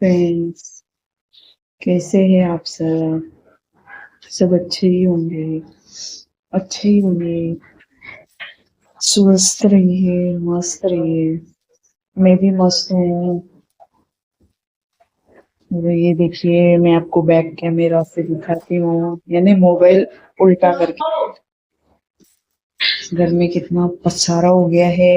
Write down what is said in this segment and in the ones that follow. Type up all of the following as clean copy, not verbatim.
Friends, कैसे हैं आप सब? सब अच्छे ही होंगे, अच्छे ही होंगे। स्वस्थ रहिए, मस्त रहिए। मैं भी मस्त हूँ। ये देखिए, मैं आपको बैक कैमरा से दिखाती हूँ, यानी मोबाइल उल्टा करके। घर में कितना पसारा हो गया है।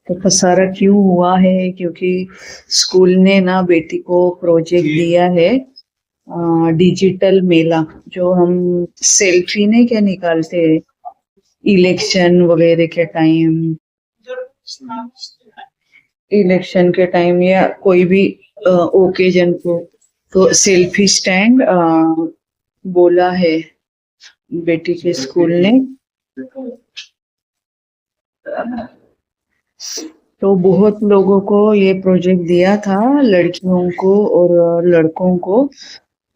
तो पसारा क्यों हुआ है? क्योंकि स्कूल ने ना बेटी को प्रोजेक्ट दिया है, डिजिटल मेला। जो हम सेल्फी नहीं क्या निकालते इलेक्शन वगैरह के टाइम, इलेक्शन के टाइम या कोई भी ओकेजन को, तो सेल्फी स्टैंड बोला है बेटी के स्कूल ने। तो बहुत लोगों को ये प्रोजेक्ट दिया था, लड़कियों को और लड़कों को।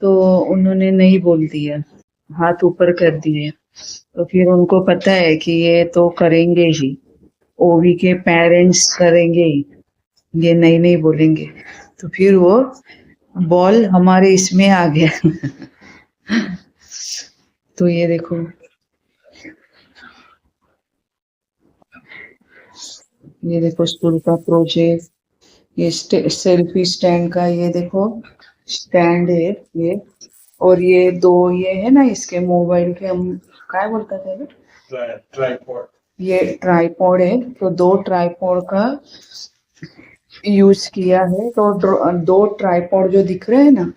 तो उन्होंने नहीं बोल दिया, हाथ ऊपर कर दिए। तो फिर उनको पता है कि ये तो करेंगे ही, ओवी के पेरेंट्स करेंगे ही, ये नहीं नहीं बोलेंगे। तो फिर वो बॉल हमारे इसमें आ गया। तो ये देखो, ये देखो स्कूल का प्रोजेक्ट, ये सेल्फी स्टैंड का, ये देखो स्टैंड है ये। और ये दो ये है ना, इसके मोबाइल के हम क्या बोलते थे, ट्राइपॉड। ये ट्राइपॉड है, तो दो ट्राइपॉड का यूज किया है। तो दो ट्राइपॉड जो दिख रहे हैं ना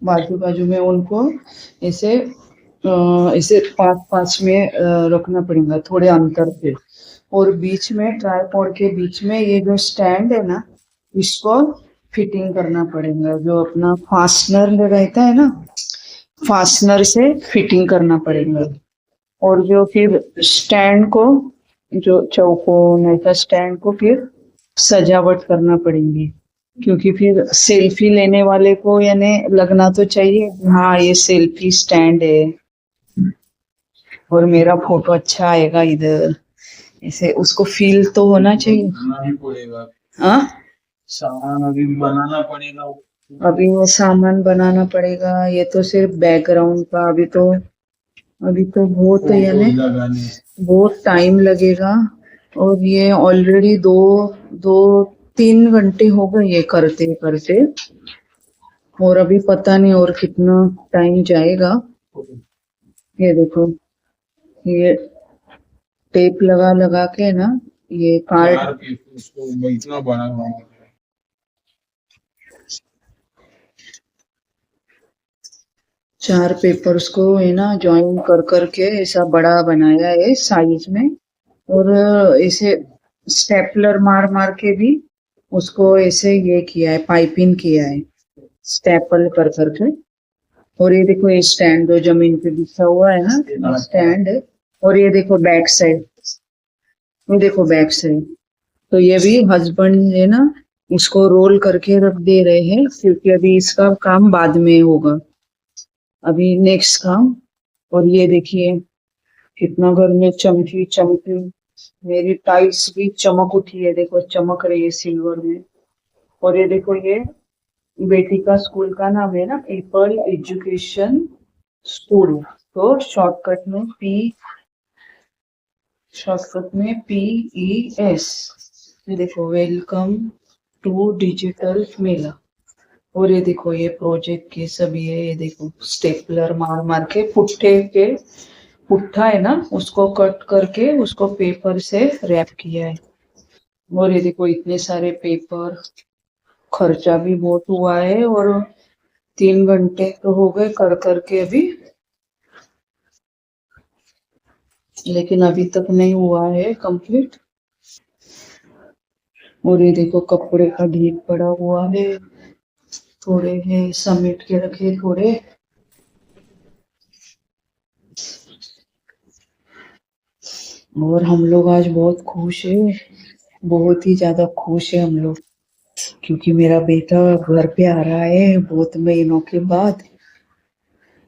बाजू बाजू में, उनको ऐसे इसे पास पास में रखना पड़ेगा, थोड़े अंतर पे। और बीच में ट्राइपॉड के बीच में ये जो स्टैंड है ना, इसको फिटिंग करना पड़ेगा। जो अपना फास्टनर रहता है ना, फास्टनर से फिटिंग करना पड़ेगा। और जो फिर स्टैंड को, जो चौकोन ऐसा स्टैंड को फिर सजावट करना पड़ेगी। क्योंकि फिर सेल्फी लेने वाले को यानी लगना तो चाहिए, हाँ ये सेल्फी स्टैंड है और मेरा फोटो अच्छा आएगा इधर, ऐसे उसको फील तो होना चाहिए। हाँ, सामान अभी बनाना पड़ेगा। अभी वो सामान बनाना पड़ेगा। ये तो सिर्फ बैकग्राउंड का, अभी तो बहुत यानी बहुत टाइम लगेगा। और ये ऑलरेडी दो दो 3 घंटे हो गए ये करते करते, और अभी पता नहीं और कितना टाइम जाएगा। ये देखो, ये टेप लगा लगा के ना, ये कार्ड, इतना बना हुआ है। 4 पेपर्स को है ना ज्वाइन कर करके ऐसा बड़ा बनाया है साइज में। और इसे स्टेपलर मार मार के भी उसको ऐसे ये किया है, पाइपिंग किया है स्टेपल कर करके। और ये देखो, ये स्टैंड जो जमीन पे बिछा हुआ है ना, स्टैंड है। और ये देखो बैक साइड, ये देखो बैक साइड। तो ये भी हस्बैंड है ना, इसको रोल करके रख दे रहे हैं, क्योंकि अभी इसका काम बाद में होगा, अभी नेक्स्ट काम। और ये देखिए कितना घर में चमकी चमकी, मेरी टाइल्स भी चमक उठी है, देखो चमक रही है सिल्वर में। और ये देखो, ये बेटी का स्कूल का नाम है ना, पीपल एजुकेशन स्कूल। तो शॉर्टकट में PES। ये देखो, वेलकम टू डिजिटल मेला। और ये देखो, ये प्रोजेक्ट के सब ये देखो स्टेपलर मार मार के पुट्ठा है ना, उसको कट करके उसको पेपर से रैप किया है। और ये देखो इतने सारे पेपर, खर्चा भी बहुत हुआ है। और 3 घंटे तो हो गए कर करके अभी, लेकिन अभी तक नहीं हुआ है कंप्लीट। और ये देखो कपड़े का ढेर पड़ा हुआ है, थोड़े हैं समेट के रखे थोड़े। और हम लोग आज बहुत खुश है, बहुत ही ज्यादा खुश है हम लोग, क्योंकि मेरा बेटा घर पे आ रहा है बहुत महीनों के बाद।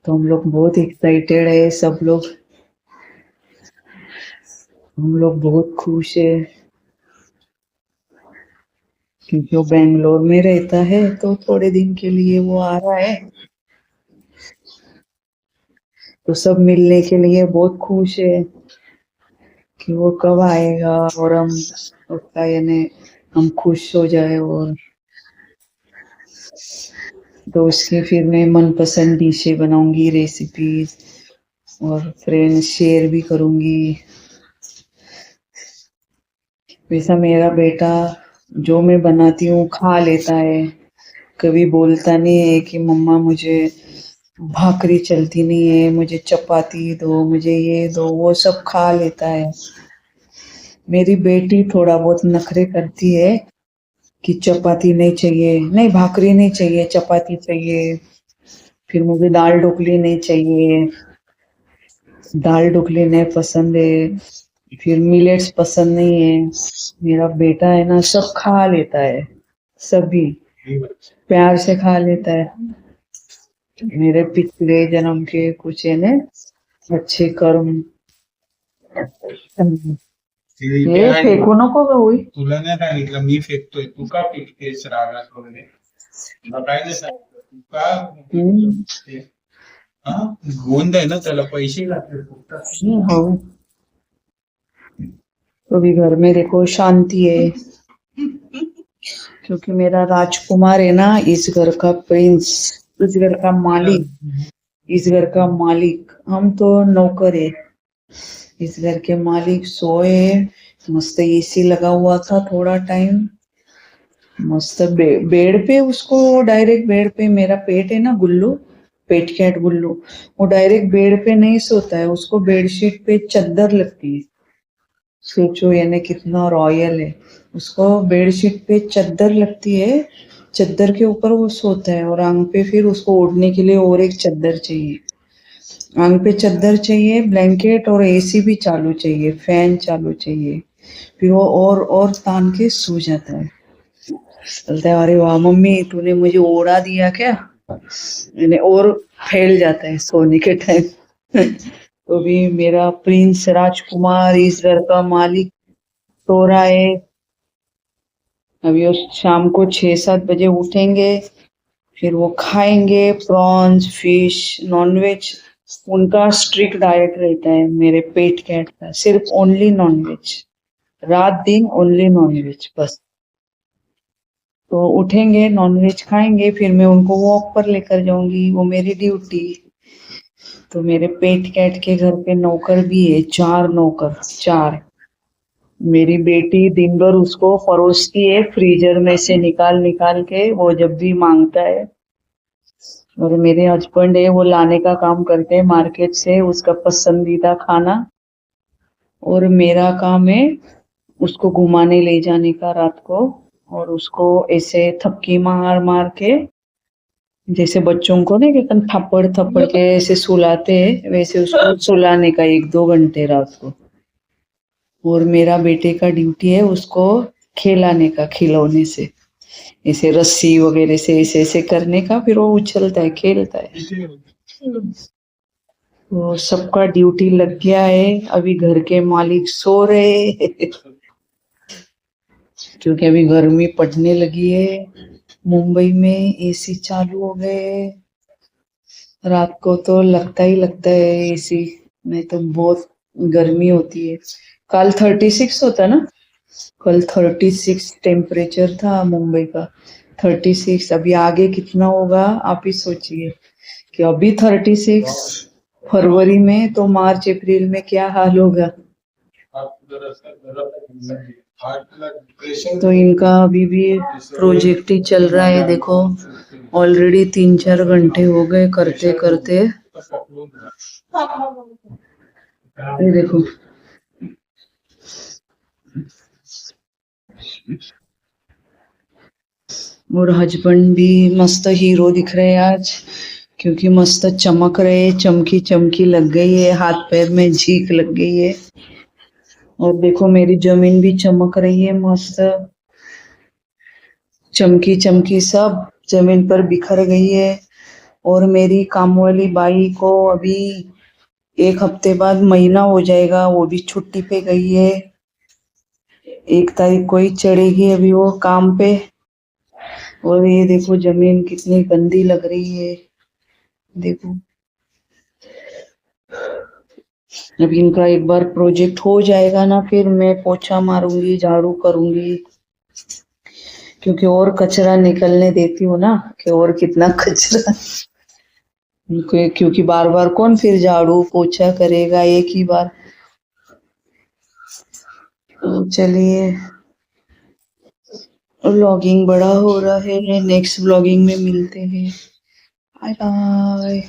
तो हम लोग बहुत एक्साइटेड है सब लोग। हम लोग बहुत खुश है क्योंकि वो बेंगलोर में रहता है, तो थोड़े दिन के लिए वो आ रहा है, तो सब मिलने के लिए बहुत खुश है कि वो कब आएगा और हम उसका यानी हम खुश हो जाए। और तो उसकी फिर मैं मनपसंद डिशें बनाऊंगी, रेसिपीज, और फ्रेंड्स शेयर भी करूंगी। वैसा मेरा बेटा जो मैं बनाती हूँ खा लेता है, कभी बोलता नहीं है कि मम्मा मुझे भाकरी चलती नहीं है, मुझे चपाती दो, मुझे ये दो, वो सब खा लेता है। मेरी बेटी थोड़ा बहुत नखरे करती है कि चपाती नहीं चाहिए, नहीं भाकरी नहीं चाहिए, चपाती चाहिए। फिर मुझे दाल ढोकली नहीं चाहिए, दाल ढोकली नहीं पसंद है। फिर मिलेट्स पसंद नहीं है। मेरा बेटा है ना सब खा लेता है, सभी प्यार से खा लेता है। मेरे पिछले जन्म के कुछ है ना अच्छे कर्म। हे फेकू नको ग होई. तुला नाही सांगितलं मी फेकतोय तू का फेकतेस रागात वगैरे तुला काय नाही सांगितलं तू का हम्म. हा गोंद आहे ना त्याला पैसे लागतील फक्त हो. तो भी घर में देखो शांति है क्योंकि मेरा राजकुमार है ना इस घर का प्रिंस, इस घर का मालिक, इस घर का मालिक। हम तो नौकर है। इस घर के मालिक सोए, मस्त एसी लगा हुआ था थोड़ा टाइम, मस्त बेड पे उसको डायरेक्ट बेड पे, मेरा पेट है ना गुल्लू, पेट कैट गुल्लू, वो डायरेक्ट बेड पे नहीं सोता है, उसको बेडशीट पे चादर लगती है। सोचो यानी कितना रॉयल है। उसको बेडशीट पे चादर लगती है, चादर के ऊपर वो सोता है, और आंग पे फिर उसको ओढ़ने के लिए और एक चादर चाहिए। आंग पे चादर चाहिए, ब्लैंकेट, और एसी भी चालू चाहिए, फैन चालू चाहिए। फिर वो और तान के सो जाता है। बोलता है अरे वाह मम्मी तूने मुझे ओढ़ा दिया क्या, यानी और फैल जाता है सोने के टाइम। तो भी मेरा प्रिंस राजकुमार इस घर का मालिक सो रहा है। अभी वो शाम को 6-7 बजे उठेंगे, फिर वो खाएंगे प्रॉन्स, फिश, नॉनवेज। उनका स्ट्रिक्ट डाइट रहता है, मेरे पेट कैट का सिर्फ ओनली नॉनवेज, रात दिन ओनली नॉनवेज बस। तो उठेंगे नॉनवेज खाएंगे, फिर मैं उनको वॉक पर लेकर जाऊंगी, वो मेरी ड्यूटी। तो मेरे पेट कैट के घर पे नौकर भी है, 4 नौकर, 4। मेरी बेटी दिन भर उसको परोसती है फ्रीजर में से निकाल निकाल के, वो जब भी मांगता है। और मेरे हस्बैंड है वो लाने का काम करते हैं मार्केट से उसका पसंदीदा खाना, और मेरा काम है उसको घुमाने ले जाने का रात को, और उसको ऐसे थपकी मार मार के, जैसे बच्चों को नहीं कहते थप्पड़ थप्पड़ के ऐसे सुलाते हैं, वैसे उसको सुलाने का 1-2 घंटे रात को। और मेरा बेटे का ड्यूटी है उसको खिलाने का, खिलौने से ऐसे रस्सी वगैरह से ऐसे ऐसे करने का, फिर वो उछलता है, खेलता है। तो सबका ड्यूटी लग गया है, अभी घर के मालिक सो रहे हैं। क्योंकि अभी गर्मी पड़ने लगी है, मुंबई में एसी चालू हो गए। रात को तो लगता ही लगता है एसी, नहीं तो बहुत गर्मी होती है। कल 36 होता ना, कल 36 टेम्परेचर था मुंबई का, 36। अभी आगे कितना होगा आप ही सोचिए, कि अभी 36 फरवरी में, तो मार्च अप्रैल में क्या हाल होगा। तो इनका अभी भी प्रोजेक्ट ही चल रहा है, देखो ऑलरेडी 3-4 घंटे हो गए करते करते। ये देखो और हस्बैंड भी मस्त हीरो दिख रहे हैं आज, क्योंकि मस्त चमक रहे, चमकी चमकी लग गई है, हाथ पैर में झीक लग गई है। और देखो मेरी जमीन भी चमक रही है, मस्त चमकी चमकी सब जमीन पर बिखर गई है। और मेरी काम वाली बाई को अभी एक हफ्ते बाद महीना हो जाएगा, वो भी छुट्टी पे गई है। 1 तारीख को ही चढ़ेगी अभी वो काम पे। और ये देखो जमीन कितनी गंदी लग रही है, देखो। अब इनका एक बार प्रोजेक्ट हो जाएगा ना, फिर मैं पोछा मारूंगी, झाड़ू करूंगी, क्योंकि और कचरा निकलने देती हूँ ना, कि और कितना कचरा। क्योंकि बार बार कौन फिर झाड़ू पोछा करेगा एक ही बार। तो चलिए, व्लॉगिंग बड़ा हो रहा है, नेक्स्ट व्लॉगिंग में मिलते हैं। Bye bye.